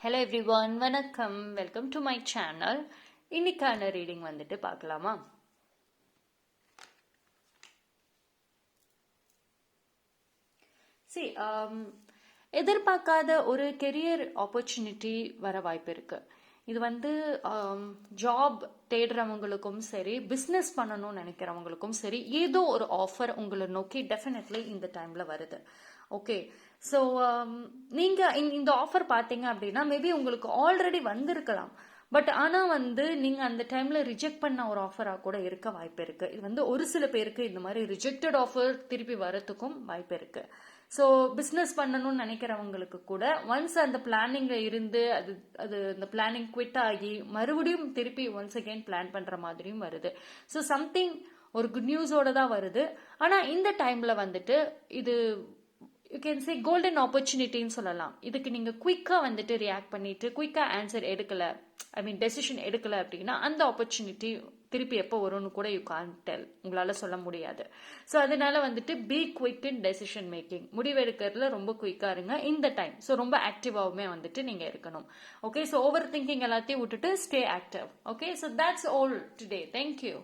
Hello everyone, வணக்கம். Welcome to my channel. இன்னைக்கான reading வந்துட்டு பார்க்கலாமா? சரி, எதிர்பார்க்காத ஒரு கெரியர் ஆப்பர்ச்சுனிட்டி வர வாய்ப்பு இருக்கு. இது வந்து ஜாப் தேடுறவங்களுக்கும் சரி, பிஸ்னஸ் பண்ணணும்னு நினைக்கிறவங்களுக்கும் சரி, ஏதோ ஒரு ஆஃபர் உங்களை நோக்கி டெஃபினெட்லி இந்த டைம்ல வருது. ஓகே, ஸோ நீங்க இந்த ஆஃபர் பார்த்தீங்க அப்படின்னா மேபி உங்களுக்கு ஆல்ரெடி வந்திருக்கலாம். பட் ஆனால் வந்து நீங்கள் அந்த டைமில் ரிஜெக்ட் பண்ண ஒரு ஆஃபராக கூட இருக்க வாய்ப்பு இருக்குது. இது வந்து ஒரு சில பேருக்கு இந்த மாதிரி ரிஜெக்டட் ஆஃபர் திருப்பி வரத்துக்கும் வாய்ப்பு இருக்குது. ஸோ பிஸ்னஸ் பண்ணணும்னு நினைக்கிறவங்களுக்கு கூட ஒன்ஸ் அந்த பிளானிங்கில் இருந்து அது அது அந்த பிளானிங் குவிட் ஆகி மறுபடியும் திருப்பி ஒன்ஸ் அகெயின் பிளான் பண்ணுற மாதிரியும் வருது. ஸோ சம்திங் ஒரு குட் நியூஸோட தான் வருது. ஆனால் இந்த டைமில் வந்துட்டு இது யூ கேன் சே கோல்டன் ஆப்பர்ச்சுனிட்டின்னு சொல்லலாம். இதுக்கு நீங்கள் குயிக்காக வந்துட்டு ரியாக்ட் பண்ணிட்டு குயிக்காக ஆன்சர் எடுக்கலை, ஐ மீன் டெசிஷன் எடுக்கலை அப்படின்னா அந்த ஆப்பர்ச்சுனிட்டி திருப்பி எப்போ வரும்னு கூட யூ கான் டெல், உங்களால் சொல்ல முடியாது. ஸோ அதனால வந்துட்டு be quick in decision making, முடிவெடுக்கிறதுல ரொம்ப குயிக்காக இருங்க இந்த டைம். ஸோ ரொம்ப ஆக்டிவாகவுமே வந்துட்டு நீங்கள் இருக்கணும். ஓகே, ஸோ ஓவர் திங்கிங் எல்லாத்தையும் விட்டுட்டு stay active. Okay, so that's all today. Thank you.